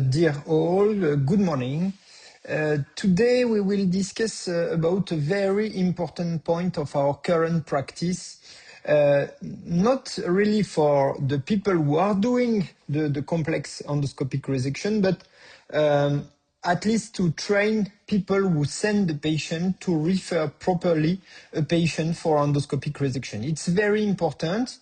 Dear all, good morning. Today we will discuss about a very important point of our current practice, not really for the people who are doing the complex endoscopic resection, but at least to train people who send the patient to refer properly a patient for endoscopic resection. It's very important.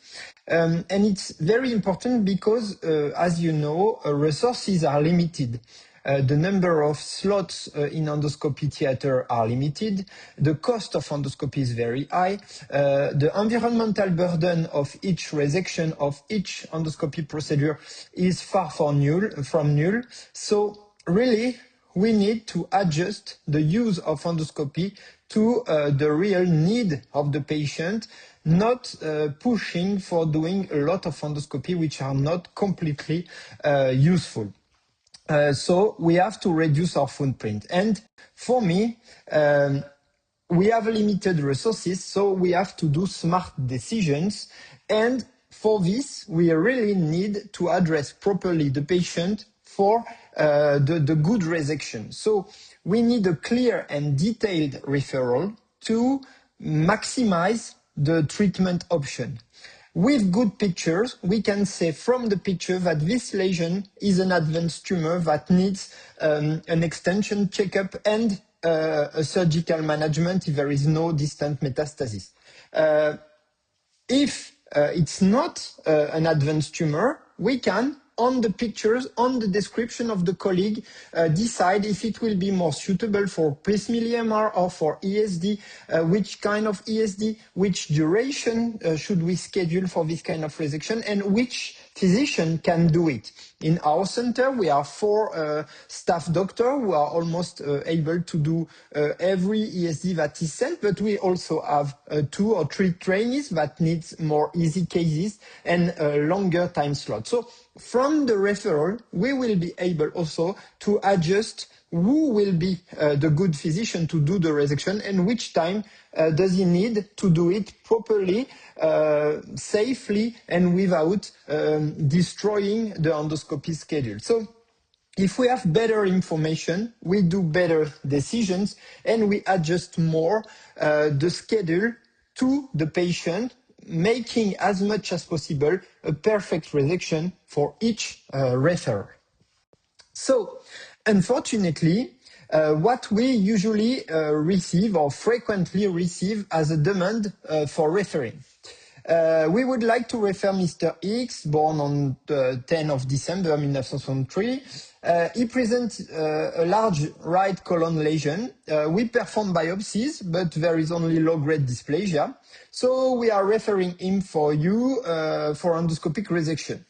And it's very important because, as you know, resources are limited. The number of slots in endoscopy theater are limited. The cost of endoscopy is very high. The environmental burden of each resection, of each endoscopy procedure is far from null. So really, we need to adjust the use of endoscopy to the real need of the patient, not pushing for doing a lot of endoscopy which are not completely useful. So we have to reduce our footprint. And for me, we have limited resources, so we have to do smart decisions. And for this, we really need to address properly the patient for the good resection. So we need a clear and detailed referral to maximize the treatment option. With good pictures, we can say from the picture that this lesion is an advanced tumor that needs an extension checkup and a surgical management if there is no distant metastasis. If it's not an advanced tumor, we can, on the pictures, on the description of the colleague, decide if it will be more suitable for PSMILI MR or for ESD, which kind of ESD, which duration should we schedule for this kind of resection, and which physician can do it. In our center, we are 4 staff doctors who are almost able to do every ESD that is sent, but we also have 2 or 3 trainees that needs more easy cases and longer time slot. So from the referral, we will be able also to adjust who will be the good physician to do the resection and which time does he need to do it properly, safely, and without destroying the endoscopy schedule. So if we have better information, we do better decisions and we adjust more the schedule to the patient, making as much as possible a perfect resection for each referrer. So, unfortunately, what we usually receive or frequently receive as a demand for referring. We would like to refer Mr. X, born on the 10th of December 1973. He presents a large right colon lesion. We perform biopsies, but there is only low-grade dysplasia. So we are referring him for you for endoscopic resection.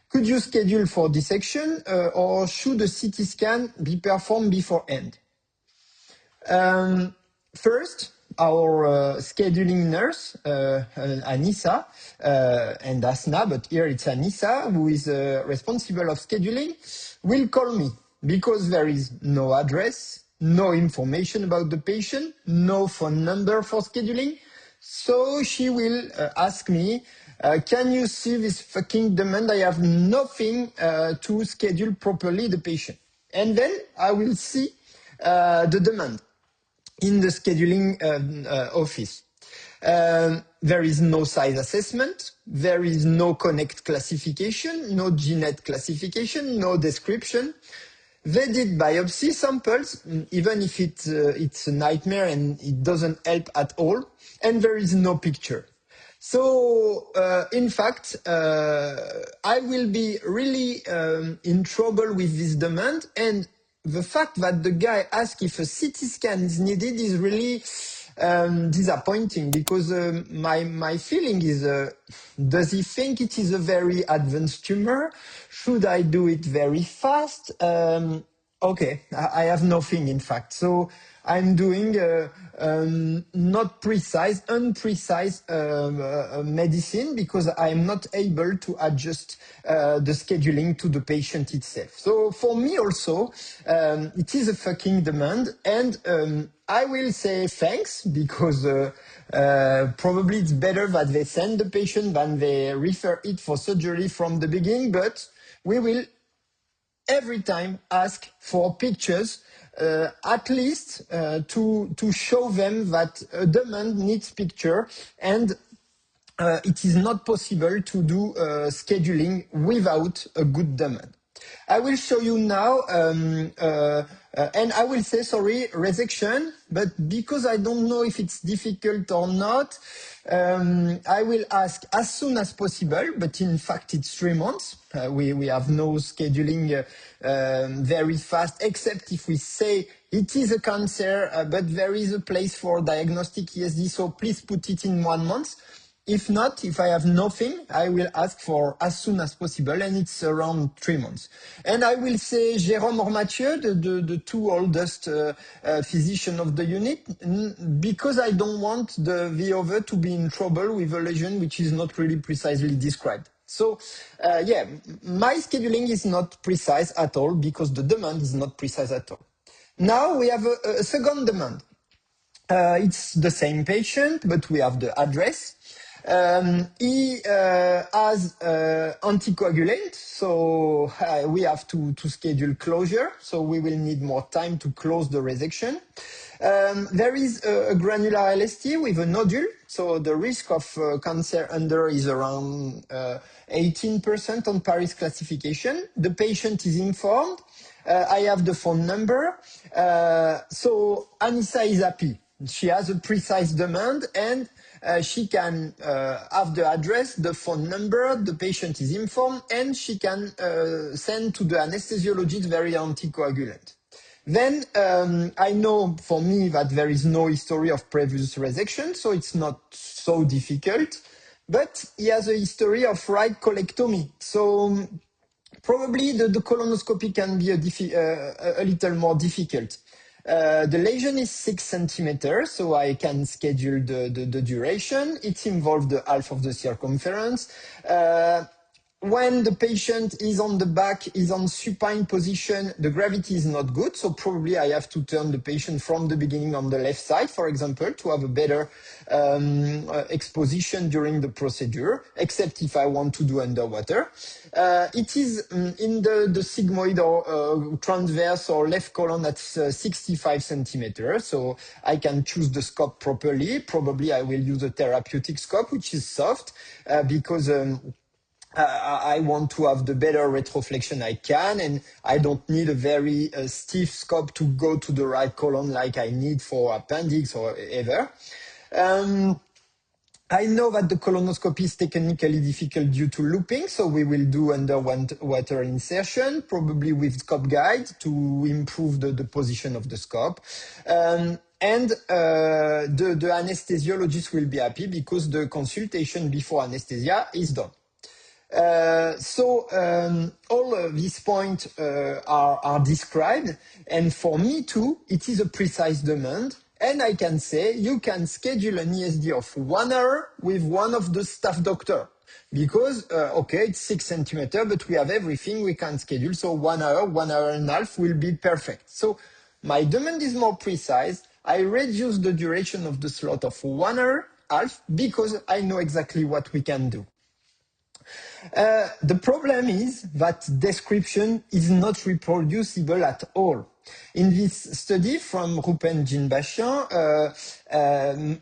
Could you schedule for dissection or should a CT scan be performed beforehand? First, our scheduling nurse, Anissa, and Asna, but here it's Anissa, who is responsible of scheduling, will call me because there is no address, no information about the patient, no phone number for scheduling. So she will ask me, can you see this fucking demand? I have nothing to schedule properly the patient. And then I will see the demand in the scheduling office. There is no size assessment, there is no connect classification, no GNet classification, no description. They did biopsy samples, even if it's a nightmare and it doesn't help at all, and there is no picture. So, in fact, I will be really in trouble with this demand, and the fact that the guy asked if a CT scan is needed is really disappointing, because my feeling is, does he think it is a very advanced tumor? Should I do it very fast? Okay, I have nothing, in fact. So I'm doing not precise, unprecise medicine, because I'm not able to adjust the scheduling to the patient itself. So for me also, it is a fucking demand, and I will say thanks, because probably it's better that they send the patient than they refer it for surgery from the beginning, but we will every time ask for pictures, at least to show them that a demand needs picture, and it is not possible to do scheduling without a good demand. I will show you now, and I will say, sorry, resection, but because I don't know if it's difficult or not, I will ask as soon as possible, but in fact it's 3 months. We have no scheduling very fast, except if we say it is a cancer, but there is a place for diagnostic ESD, so please put it in 1 month. If not, if I have nothing, I will ask for as soon as possible, and it's around 3 months. And I will say Jérôme or Mathieu, the two oldest physicians of the unit, because I don't want the other to be in trouble with a lesion which is not really precisely described. So, yeah, my scheduling is not precise at all because the demand is not precise at all. Now we have a second demand. It's the same patient, but we have the address. He has anticoagulant, so we have to schedule closure, so we will need more time to close the resection. There is a granular LST with a nodule, so the risk of cancer under is around 18% on Paris classification. The patient is informed. I have the phone number. So Anissa is happy. She has a precise demand, and she can have the address, the phone number, the patient is informed, and she can send to the anesthesiologist very anticoagulant. Then I know for me that there is no history of previous resection, so it's not so difficult, but he has a history of right colectomy. So probably the colonoscopy can be a little more difficult. The lesion is 6 centimeters, so I can schedule the duration. It involves the half of the circumference. When the patient is on the back, is on supine position, the gravity is not good, so probably I have to turn the patient from the beginning on the left side, for example, to have a better exposition during the procedure, except if I want to do underwater. It is in the sigmoid or transverse or left colon at 65 centimeters, so I can choose the scope properly. Probably I will use a therapeutic scope, which is soft, because I want to have the better retroflexion I can, and I don't need a very stiff scope to go to the right colon like I need for appendix or ever. I know that the colonoscopy is technically difficult due to looping, so we will do underwater insertion, probably with scope guide to improve the position of the scope. And the anesthesiologist will be happy because the consultation before anesthesia is done. All these points are described, and for me too, it is a precise demand. And I can say you can schedule an ESD of 1 hour with one of the staff doctor because, okay, it's 6 centimeters, but we have everything we can schedule. So 1 hour, 1 hour and a half will be perfect. So my demand is more precise. I reduce the duration of the slot of 1 hour, half, because I know exactly what we can do. The problem is that description is not reproducible at all. In this study from Rupen Jinbashian,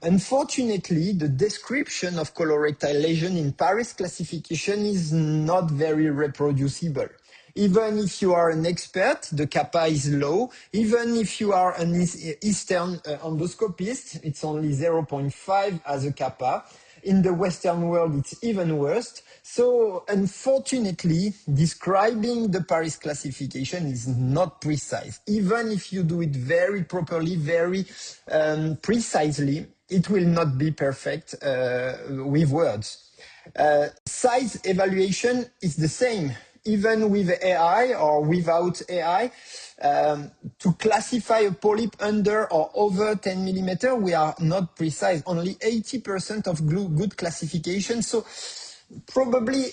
unfortunately, the description of colorectal lesion in Paris classification is not very reproducible. Even if you are an expert, the kappa is low. Even if you are an Eastern endoscopist, it's only 0.5 as a kappa. In the Western world, it's even worse. So, unfortunately, describing the Paris classification is not precise. Even if you do it very properly, very precisely, it will not be perfect with words. Size evaluation is the same. Even with AI or without AI, to classify a polyp under or over 10 millimeter, we are not precise. Only 80% of good classification. So probably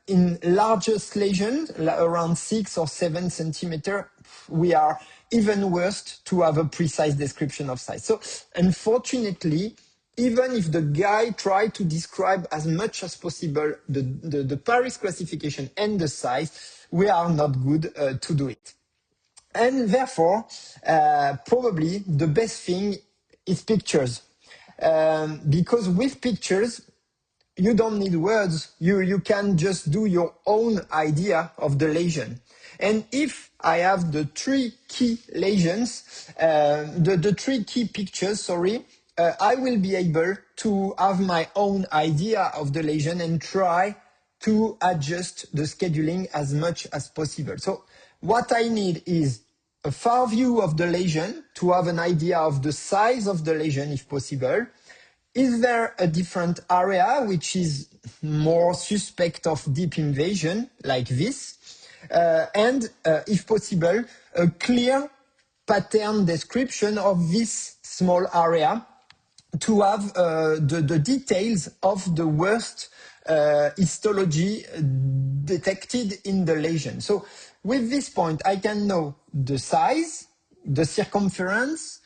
in largest lesions, around 6 or 7 centimeter, we are even worse to have a precise description of size. So unfortunately, even if the guy tried to describe as much as possible the Paris classification and the size, we are not good to do it. And therefore, probably the best thing is pictures. Because with pictures, you don't need words. You can just do your own idea of the lesion. And if I have the three key lesions, the three key pictures, sorry, I will be able to have my own idea of the lesion and try to adjust the scheduling as much as possible. So what I need is a far view of the lesion to have an idea of the size of the lesion if possible. Is there a different area which is more suspect of deep invasion like this? And if possible, a clear pattern description of this small area to have the details of the worst histology detected in the lesion. So with this point, I can know the size, the circumference,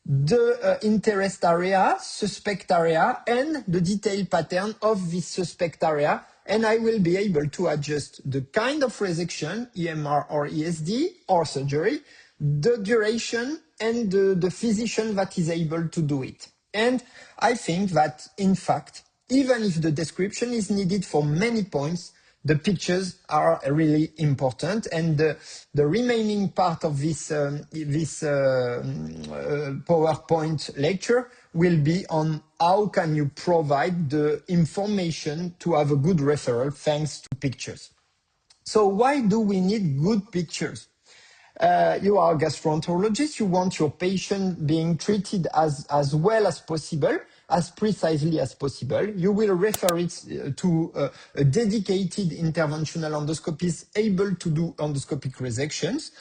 the interest area, suspect area, and the detailed pattern of this suspect area. And I will be able to adjust the kind of resection, EMR or ESD, or surgery, the duration, and the physician that is able to do it. And I think that, in fact, even if the description is needed for many points, the pictures are really important. And the remaining part of this PowerPoint lecture will be on how can you provide the information to have a good referral thanks to pictures. So why do we need good pictures? You are a gastroenterologist, you want your patient being treated as well as possible, as precisely as possible. You will refer it to a dedicated interventional endoscopist able to do endoscopic resections.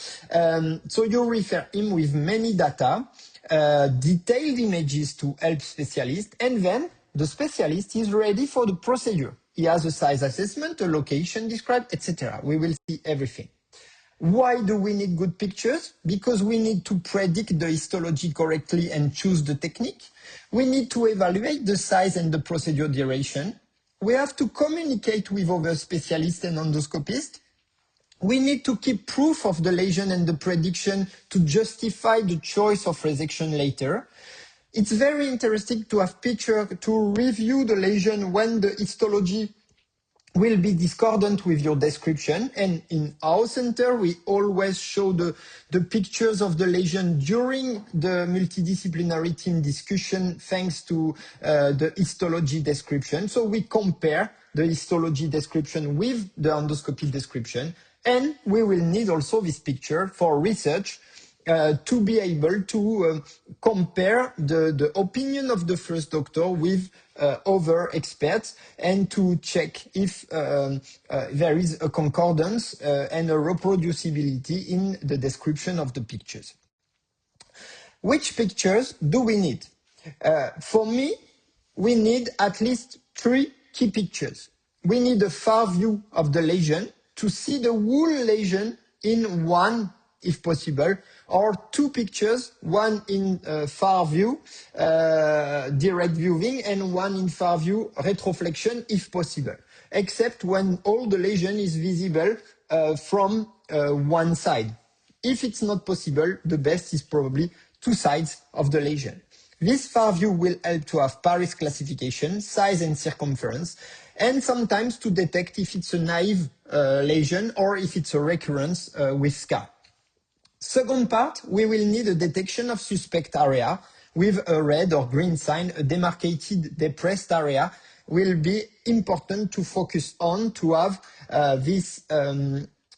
So you refer him with many data, detailed images to help specialist, and then the specialist is ready for the procedure. He has a size assessment, a location described, etc. We will see everything. Why do we need good pictures? Because we need to predict the histology correctly and choose the technique. We need to evaluate the size and the procedure duration. We have to communicate with other specialists and endoscopists. We need to keep proof of the lesion and the prediction to justify the choice of resection later. It's very interesting to have picture to review the lesion when the histology will be discordant with your description. And in our center, we always show the pictures of the lesion during the multidisciplinary team discussion thanks to the histology description. So we compare the histology description with the endoscopy description. And we will need also this picture for research to be able to compare the opinion of the first doctor with other experts and to check if there is a concordance and a reproducibility in the description of the pictures. Which pictures do we need? For me, we need at least three key pictures. We need a far view of the lesion to see the whole lesion in one, if possible, or two pictures, one in far view, direct viewing, and one in far view, retroflexion, if possible, except when all the lesion is visible from one side. If it's not possible, the best is probably two sides of the lesion. This far view will help to have Paris classification, size and circumference, and sometimes to detect if it's a naive lesion or if it's a recurrence with scar. Second part, we will need a detection of suspect area with a red or green sign. A demarcated depressed area will be important to focus on to have this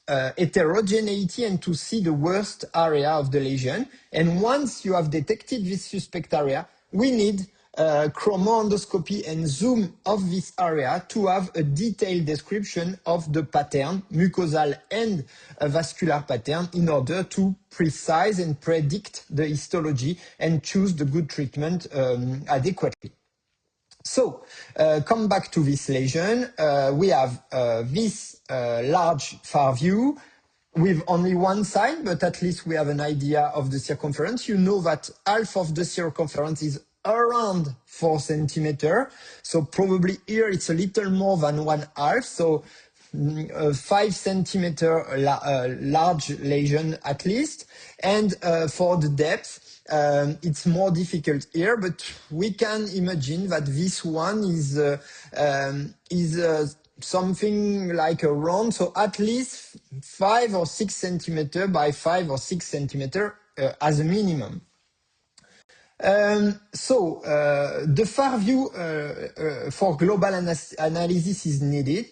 heterogeneity and to see the worst area of the lesion. And once you have detected this suspect area, we need chromoendoscopy and zoom of this area to have a detailed description of the pattern, mucosal and vascular pattern, in order to precise and predict the histology and choose the good treatment adequately. So, come back to this lesion. We have this large far view with only one side, but at least we have an idea of the circumference. You know that half of the circumference is around 4 centimeters. So probably here it's a little more than 1/2. So 5 centimeter large lesion at least. And for the depth, it's more difficult here, but we can imagine that this one is something like a round, so at least 5 or 6 centimeter by 5 or 6 centimeter as a minimum. The far view for global analysis is needed.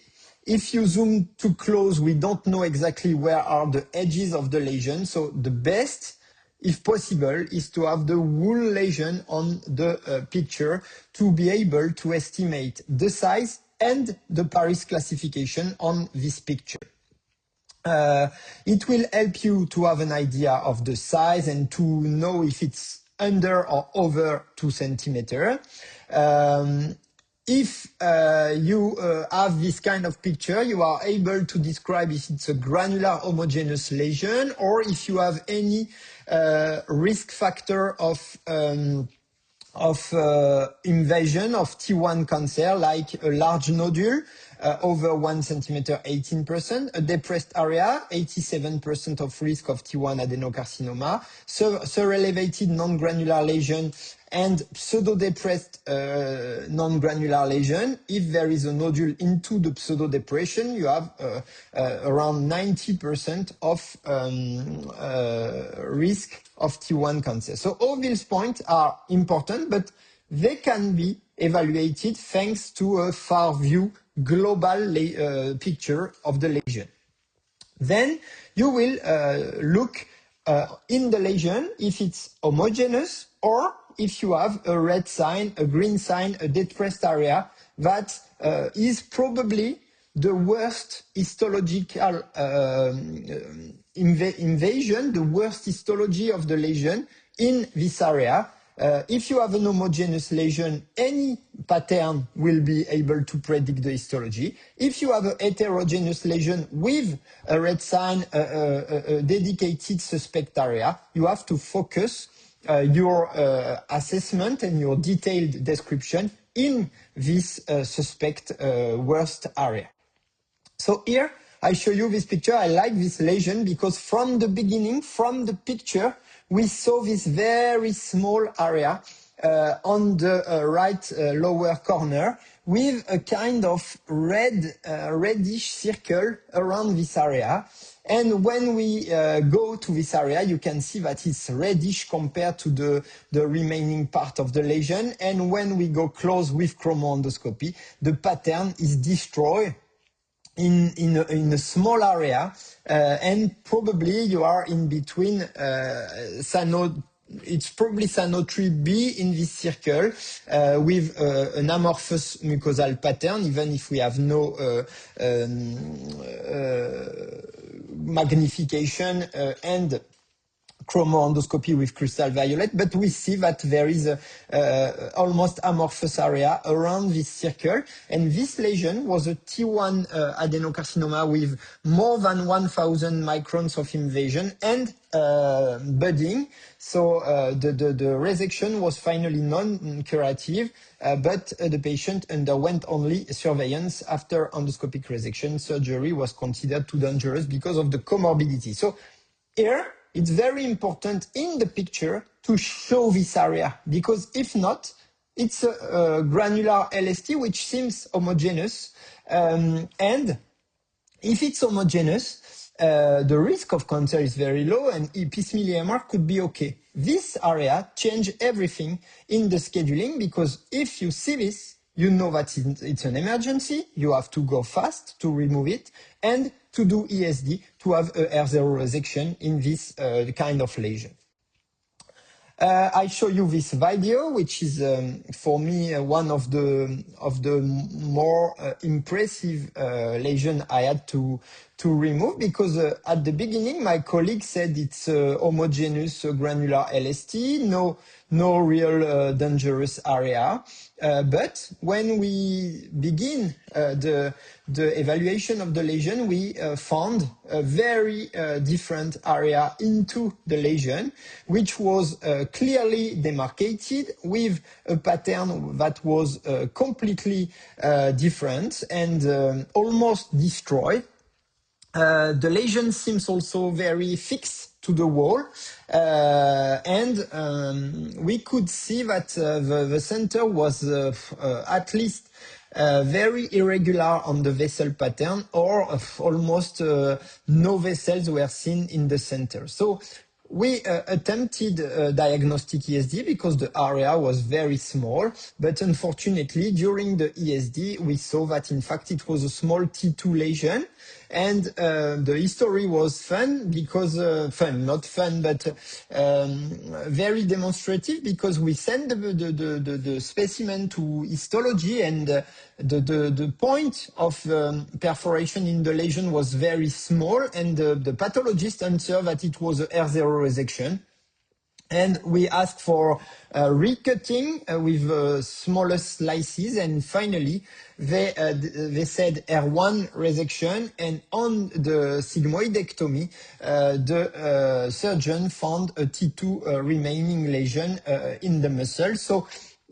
If you zoom too close, we don't know exactly where are the edges of the lesion. So the best, if possible, is to have the whole lesion on the picture to be able to estimate the size and the Paris classification on this picture. It will help you to have an idea of the size and to know if it's under or over 2 centimeters. If you have this kind of picture, you are able to describe if it's a granular homogeneous lesion or if you have any risk factor of invasion of T1 cancer, like a large nodule, over 1 centimeter, 18%, a depressed area, 87% of risk of T1 adenocarcinoma, elevated non-granular lesion, and pseudo-depressed non-granular lesion. If there is a nodule into the pseudo-depression, you have around 90% of risk of T1 cancer. So all these points are important, but they can be evaluated thanks to a far view global picture of the lesion. Then you will look in the lesion if it's homogeneous or if you have a red sign, a green sign, a depressed area that is probably the worst histological invasion, the worst histology of the lesion in this area. If you have an homogeneous lesion, any pattern will be able to predict the histology. If you have a heterogeneous lesion with a red sign, a dedicated suspect area, you have to focus your assessment and your detailed description in this suspect worst area. So here I show you this picture. I like this lesion because from the beginning, from the picture, we saw this very small area on the right lower corner with a kind of reddish circle around this area. And when we go to this area, you can see that it's reddish compared to the remaining part of the lesion. And when we go close with chromoendoscopy, the pattern is destroyed in a small area, and probably you are in between it's probably cyano 3B in this circle with an amorphous mucosal pattern, even if we have no magnification and chromoendoscopy with crystal violet, but we see that there is a almost amorphous area around this circle, and this lesion was a T1 adenocarcinoma with more than 1,000 microns of invasion and budding. So the resection was finally non-curative, but the patient underwent only surveillance after endoscopic resection. Surgery was considered too dangerous because of the comorbidity. So here, it's very important in the picture to show this area, because if not, it's a granular LST which seems homogeneous, and if it's homogeneous, the risk of cancer is very low and piecemeal EMR could be okay. This area changes everything in the scheduling, because if you see this, you know that it's an emergency, you have to go fast to remove it, and to do ESD to have a R0 resection in this kind of lesion. I show you this video, which is for me one of the more impressive lesion I had to to remove, because at the beginning my colleague said it's homogeneous granular LST, no real dangerous area. But when we begin the evaluation of the lesion, we found a very different area into the lesion, which was clearly demarcated with a pattern that was completely different and almost destroyed. The lesion seems also very fixed to the wall, and we could see that the center was at least very irregular on the vessel pattern, or almost no vessels were seen in the center. So we attempted diagnostic ESD because the area was very small, but unfortunately during the ESD we saw that in fact it was a small T2 lesion. And the history was fun because, not fun, but very demonstrative, because we sent the specimen to histology, and the point of perforation in the lesion was very small, and the pathologist answered that it was a R0 resection. And we asked for recutting with smaller slices, and finally they said R1 resection, and on the sigmoidectomy the surgeon found a T2 remaining lesion in the muscle. So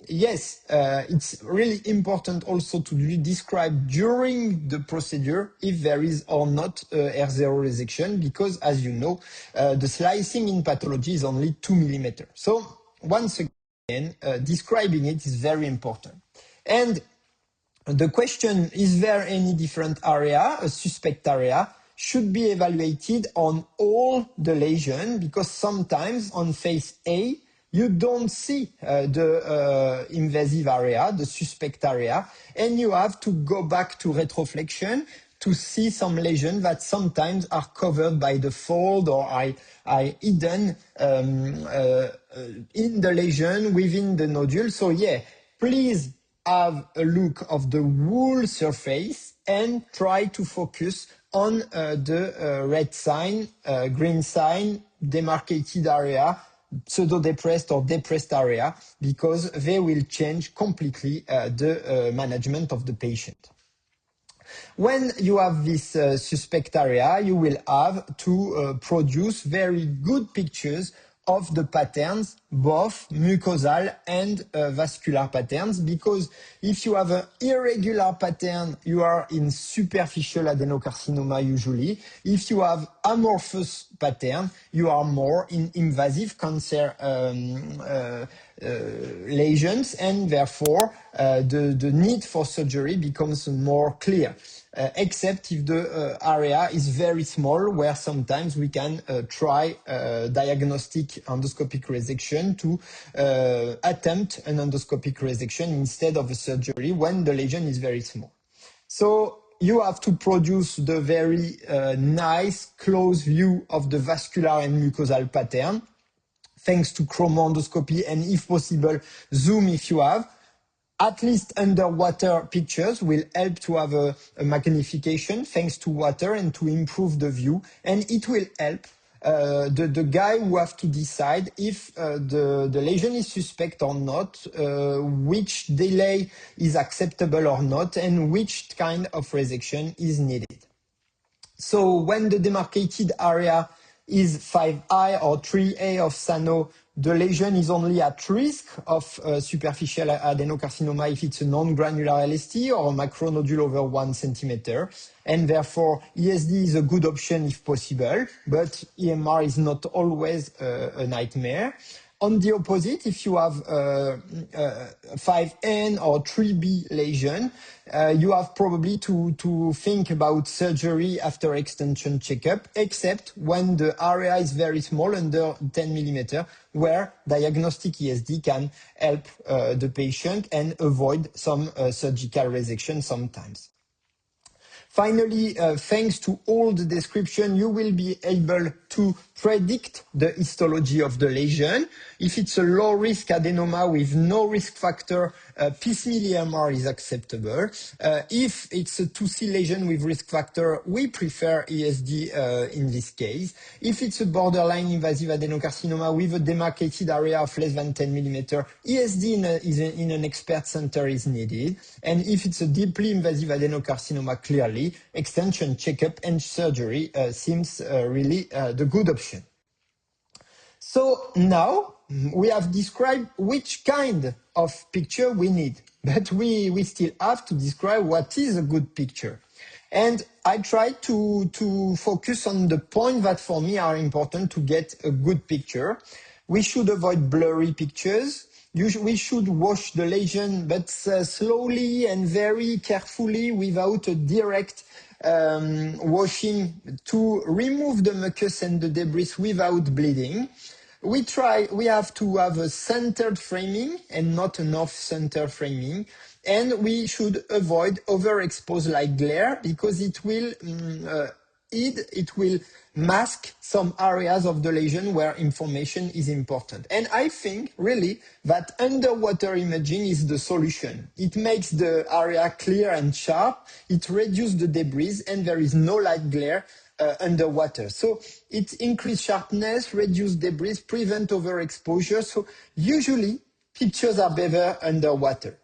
yes, it's really important also to describe during the procedure if there is or not R0 resection, because as you know, the slicing in pathology is only 2 millimeters. So once again, describing it is very important. And the question, is there any different area, a suspect area, should be evaluated on all the lesion, because sometimes on phase A, you don't see the invasive area, the suspect area, and you have to go back to retroflexion to see some lesions that sometimes are covered by the fold or are hidden in the lesion within the nodule. So yeah, please have a look of the whole surface and try to focus on the red sign, green sign, demarcated area, pseudo-depressed or depressed area, because they will change completely the management of the patient. When you have this suspect area, you will have to produce very good pictures of the patterns, both mucosal and vascular patterns, because if you have an irregular pattern, you are in superficial adenocarcinoma usually. If you have amorphous pattern, you are more in invasive cancer lesions, and therefore the need for surgery becomes more clear. Except if the area is very small, where sometimes we can try diagnostic endoscopic resection to attempt an endoscopic resection instead of a surgery when the lesion is very small. So you have to produce the very nice close view of the vascular and mucosal pattern, thanks to chromoendoscopy, and if possible, zoom if you have. At least underwater pictures will help to have a magnification thanks to water and to improve the view. And it will help the guy who have to decide if the lesion is suspect or not, which delay is acceptable or not, and which kind of resection is needed. So when the demarcated area is 5I or 3A of Sano, the lesion is only at risk of superficial adenocarcinoma if it's a non-granular LST or a macronodule over 1 centimeter. And therefore, ESD is a good option if possible, but EMR is not always a nightmare. On the opposite, if you have 5N or 3B lesion, you have probably to think about surgery after extension checkup, except when the area is very small, under 10 millimeter, where diagnostic ESD can help the patient and avoid some surgical resection sometimes. Finally, thanks to all the description, you will be able to predict the histology of the lesion. If it's a low-risk adenoma with no risk factor, piecemeal EMR is acceptable. If it's a 2C lesion with risk factor, we prefer ESD in this case. If it's a borderline invasive adenocarcinoma with a demarcated area of less than 10 millimeter, ESD in an expert center is needed. And if it's a deeply invasive adenocarcinoma, clearly, extension, checkup, and surgery seems really the good option. So now we have described which kind of picture we need, but we still have to describe what is a good picture. And I try to focus on the point that for me are important to get a good picture. We should avoid blurry pictures. We should wash the lesion, but slowly and very carefully without a direct washing to remove the mucus and the debris without bleeding. We have to have a centered framing and not an off-center framing. And we should avoid overexposed light glare because it will mask some areas of the lesion where information is important. And I think really that underwater imaging is the solution. It makes the area clear and sharp, it reduces the debris, and there is no light glare underwater. So it increases sharpness, reduce debris, prevent overexposure. So usually pictures are better underwater.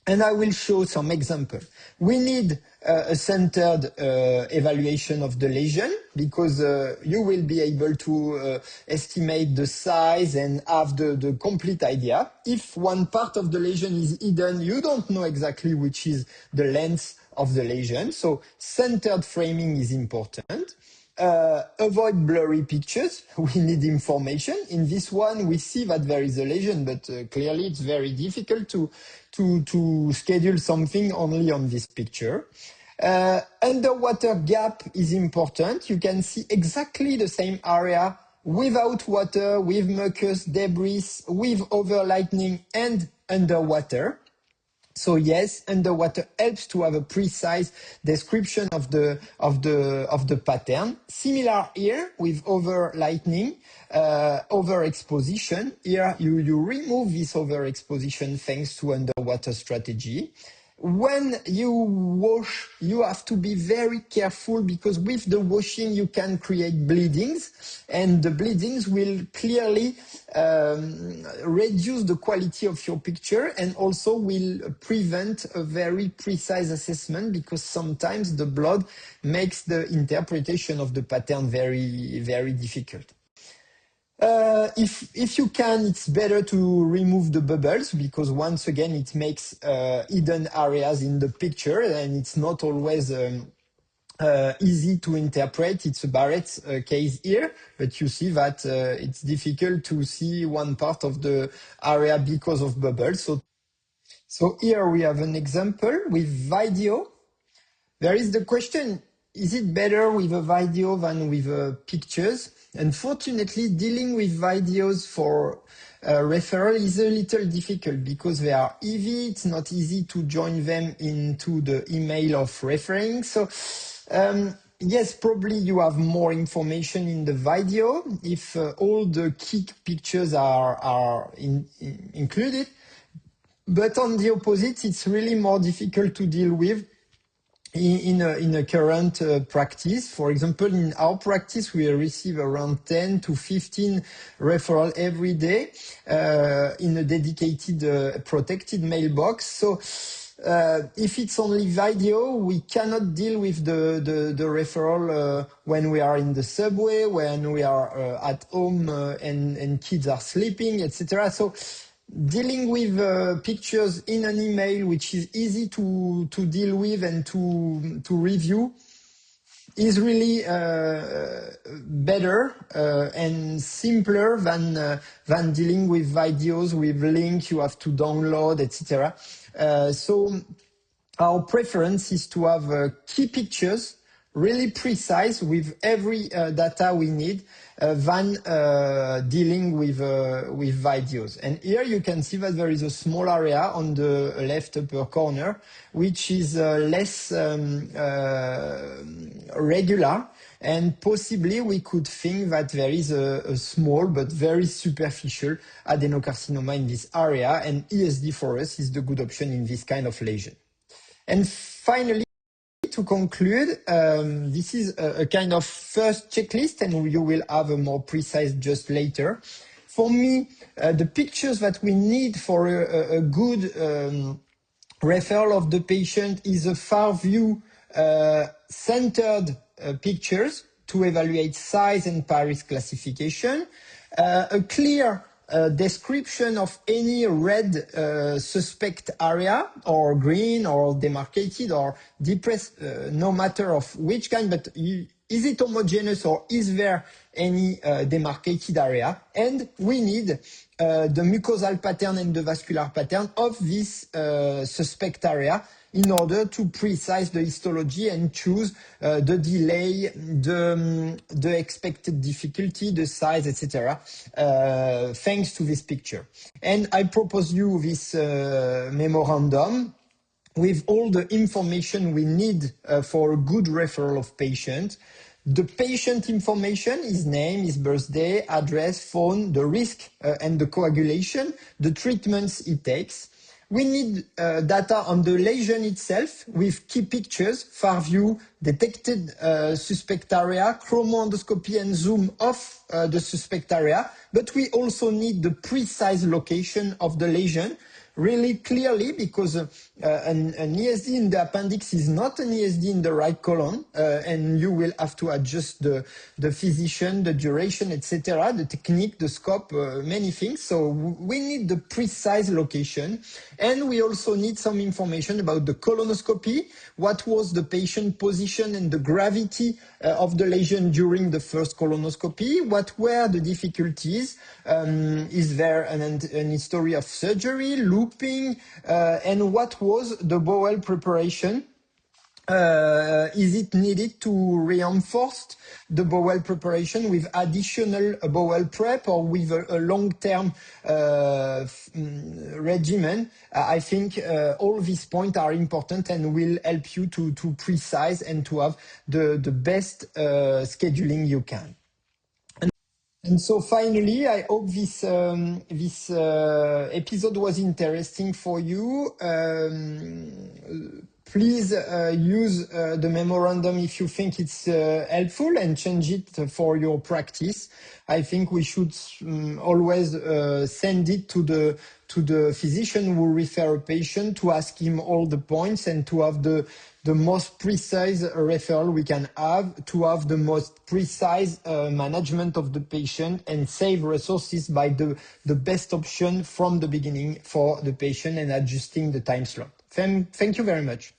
And I will show some examples. We need a centered evaluation of the lesion because you will be able to estimate the size and have the complete idea. If one part of the lesion is hidden, you don't know exactly which is the length of the lesion. So centered framing is important. Avoid blurry pictures. We need information. In this one, we see that there is a lesion, but clearly it's very difficult to schedule something only on this picture. Underwater gap is important. You can see exactly the same area without water, with mucus, debris, with overlightning, and underwater. So yes, underwater helps to have a precise description of the pattern. Similar here with overlightning, overexposition. Here you remove this overexposition thanks to underwater strategy. When you wash, you have to be very careful because with the washing you can create bleedings, and the bleedings will clearly reduce the quality of your picture and also will prevent a very precise assessment because sometimes the blood makes the interpretation of the pattern very, very difficult. If you can, it's better to remove the bubbles because once again it makes hidden areas in the picture and it's not always easy to interpret. It's a Barrett's case here, but you see that it's difficult to see one part of the area because of bubbles. So here we have an example with video. There is the question, is it better with a video than with pictures? Unfortunately, dealing with videos for referral is a little difficult because they are heavy. It's not easy to join them into the email of referring. So yes, probably you have more information in the video if all the key pictures are included. But on the opposite, it's really more difficult to deal with in a current practice. For example, in our practice, we receive around 10 to 15 referrals every day in a dedicated protected mailbox. So if it's only video, we cannot deal with the referral when we are in the subway, when we are at home and kids are sleeping, etc. So dealing with pictures in an email, which is easy to deal with and to review, is really better and simpler than dealing with videos with links you have to download, etc. So our preference is to have key pictures really precise with every data we need than dealing with videos. And here you can see that there is a small area on the left upper corner, which is less regular. And possibly we could think that there is a small but very superficial adenocarcinoma in this area, and ESD for us is the good option in this kind of lesion. And finally, to conclude, this is a kind of first checklist, and you will have a more precise just later. For me, the pictures that we need for a good referral of the patient is a far view centered pictures to evaluate size and Paris classification, a clear description of any red suspect area, or green or demarcated or depressed, no matter of which kind, but is it homogeneous or is there any demarcated area? And we need the mucosal pattern and the vascular pattern of this suspect area in order to precise the histology and choose the delay, the expected difficulty, the size, etc. Thanks to this picture. And I propose you this memorandum with all the information we need for a good referral of patient. The patient information, his name, his birthday, address, phone, the risk and the coagulation, the treatments he takes. We need data on the lesion itself with key pictures, far view, detected suspect area, chromoendoscopy and zoom of the suspect area. But we also need the precise location of the lesion, really clearly, because an ESD in the appendix is not an ESD in the right colon, and you will have to adjust the physician, the duration, etc., the technique, the scope, many things. So we need the precise location, and we also need some information about the colonoscopy, what was the patient position and the gravity of the lesion during the first colonoscopy, what were the difficulties, is there an history of surgery, looping, and what was the bowel preparation? Is it needed to reinforce the bowel preparation with additional bowel prep or with a long-term regimen? I think all these points are important and will help you to precise and to have the best scheduling you can. And so finally, I hope this episode was interesting for you. Please use the memorandum if you think it's helpful, and change it for your practice. I think we should always send it to the physician who refer a patient, to ask him all the points and to have the most precise referral we can have, to have the most precise management of the patient and save resources by the best option from the beginning for the patient and adjusting the time slot. Thank you very much.